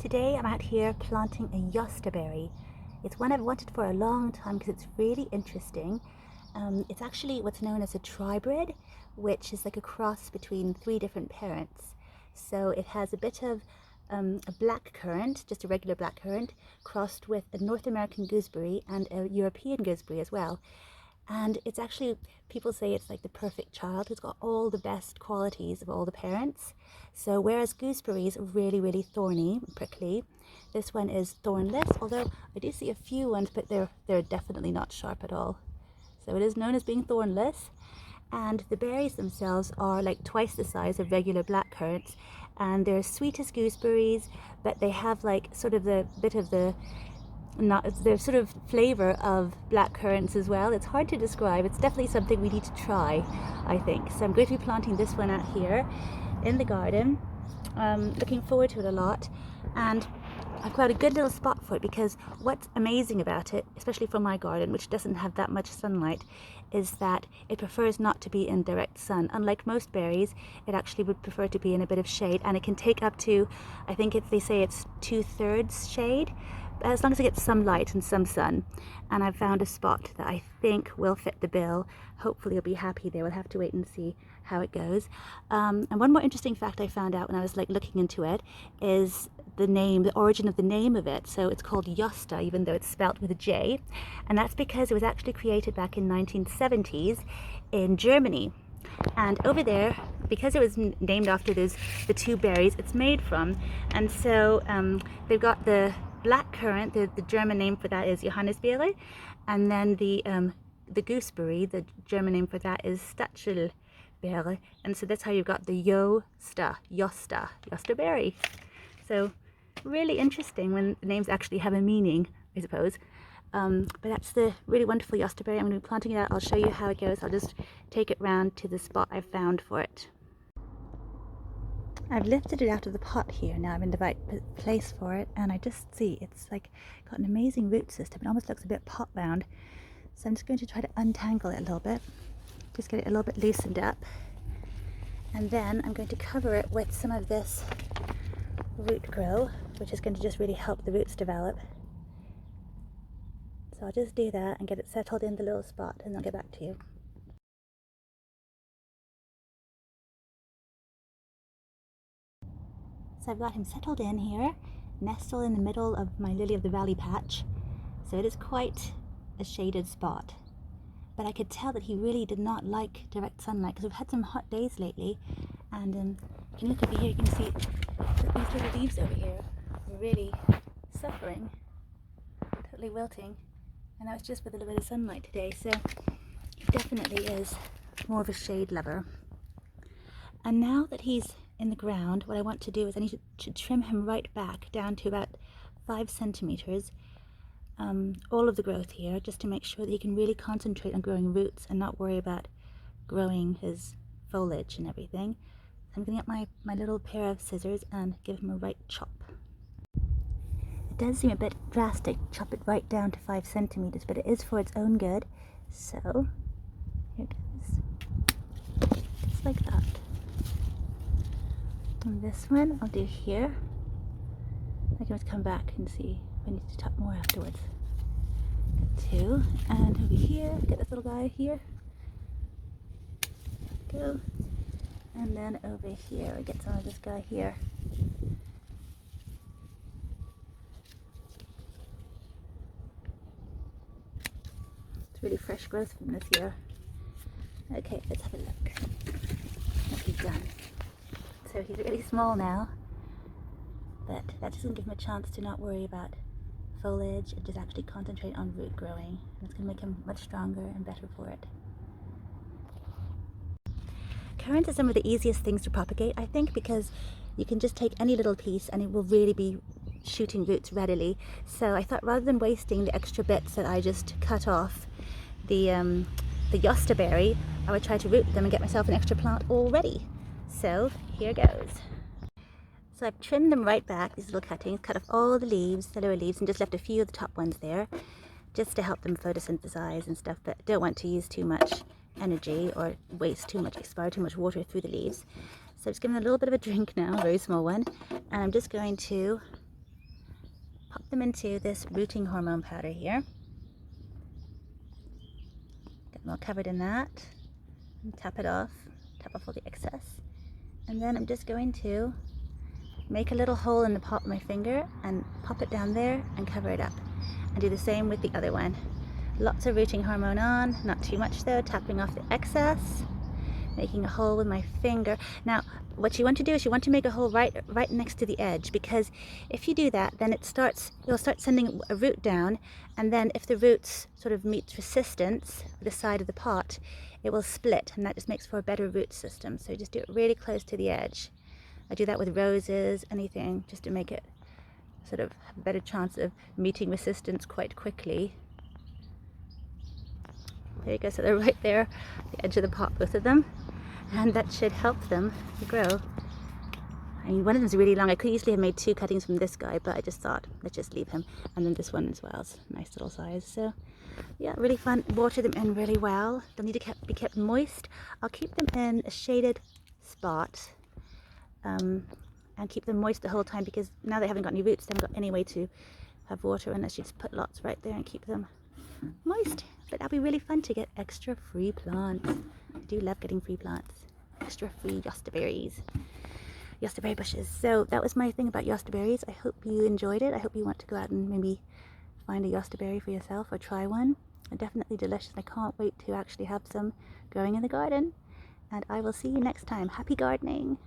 Today I'm out here planting a Jostaberry. It's one I've wanted for a long time because it's really interesting. It's actually what's known as a tribrid, which is like a cross between three different parents. So it has a bit of a blackcurrant, just a regular blackcurrant, crossed with a North American gooseberry and a European gooseberry as well. And it's actually, people say it's like the perfect child. It's got all the best qualities of all the parents. So whereas gooseberries are really, really thorny, prickly, this one is thornless, although I do see a few ones, but they're definitely not sharp at all. So it is known as being thornless. And the berries themselves are like twice the size of regular blackcurrants, and they're sweet as gooseberries, but they have like sort of the bit of the sort of flavor of blackcurrants as well. It's hard to describe. It's definitely something we need to try, I think. So I'm going to be planting this one out here in the garden. Looking forward to it a lot, and I've got a good little spot for it because what's amazing about it, especially for my garden, which doesn't have that much sunlight, is that it prefers not to be in direct sun. Unlike most berries, it actually would prefer to be in a bit of shade, and it can take up to, I think they say it's 2/3 shade, as long as it gets some light and some sun. And I've found a spot that I think will fit the bill. Hopefully you'll be happy there. We'll have to wait and see how it goes. And one more interesting fact I found out when I was like looking into it is the origin of the name of it. So it's called Josta, even though it's spelt with a J, and that's because it was actually created back in 1970s in Germany. And over there, because it was named after the two berries it's made from, and so they've got the blackcurrant, the German name for that is Johannisbeere, and then the gooseberry, the German name for that is Stachelbeere, and so that's how you've got the Jostaberry. So really interesting when the names actually have a meaning, I suppose. But that's the really wonderful Jostaberry. I'm going to be planting it out. I'll show you how it goes. I'll just take it round to the spot I've found for it. I've lifted it out of the pot here. Now I'm in the right place for it, and I just see it's like got an amazing root system. It almost looks a bit pot bound. So I'm just going to try to untangle it a little bit, just get it a little bit loosened up, and then I'm going to cover it with some of this root grow, which is going to just really help the roots develop. So I'll just do that and get it settled in the little spot, and I'll get back to you. So I've got him settled in here, nestled in the middle of my lily of the valley patch. So it is quite a shaded spot. But I could tell that he really did not like direct sunlight because we've had some hot days lately. And if you look over here, you can see that these little leaves over here are really suffering, totally wilting. And that was just with a little bit of sunlight today. So he definitely is more of a shade lover. And now that he's in the ground, what I want to do is I need to trim him right back down to about 5 centimeters, all of the growth here, just to make sure that he can really concentrate on growing roots and not worry about growing his foliage and everything. So I'm going to get my little pair of scissors and give him a right chop. It does seem a bit drastic, chop it right down to 5 centimeters, but it is for its own good. So here it goes, just like that. And this one I'll do here. I can just come back and see if I need to chop more afterwards. Got 2, and over here, get this little guy here. Go. And then over here, I get some of this guy here. It's really fresh growth from this year. Okay, let's have a look what he's done. So he's really small now, but that doesn't give him a chance to not worry about foliage and just actually concentrate on root growing. And it's going to make him much stronger and better for it. Currants are some of the easiest things to propagate, I think, because you can just take any little piece and it will really be shooting roots readily. So I thought rather than wasting the extra bits that I just cut off the Jostaberry, I would try to root them and get myself an extra plant already. So here goes. So I've trimmed them right back, these little cuttings, cut off all the leaves, the lower leaves, and just left a few of the top ones there, just to help them photosynthesize and stuff, but don't want to use too much energy or expire too much water through the leaves. So I'm just giving them a little bit of a drink now, a very small one, and I'm just going to pop them into this rooting hormone powder here. Get them all covered in that. And tap off all the excess. And then I'm just going to make a little hole in the pot with my finger and pop it down there and cover it up. And do the same with the other one. Lots of rooting hormone on, not too much though, tapping off the excess, making a hole with my finger. Now, what you want to do is you want to make a hole right next to the edge, because if you do that, then you'll start sending a root down, and then if the roots sort of meet resistance with the side of the pot, it will split, and that just makes for a better root system. So you just do it really close to the edge. I do that with roses, anything, just to make it sort of have a better chance of meeting resistance quite quickly. There you go, so they're right there, the edge of the pot, both of them, and that should help them to grow. I mean, one of them's really long. I could easily have made 2 cuttings from this guy, but I just thought, let's just leave him. And then this one as well, it's a nice little size. So yeah, really fun. Water them in really well. They'll need to be kept moist. I'll keep them in a shaded spot and keep them moist the whole time, because now they haven't got any roots, they haven't got any way to have water unless you just put lots right there and keep them moist. But that'll be really fun to get extra free plants. I do love getting free plants. Extra free Jostaberries. Jostaberry bushes. So that was my thing about Jostaberries. I hope you enjoyed it. I hope you want to go out and maybe find a Jostaberry for yourself or try one. They're definitely delicious. I can't wait to actually have some growing in the garden. And I will see you next time. Happy gardening!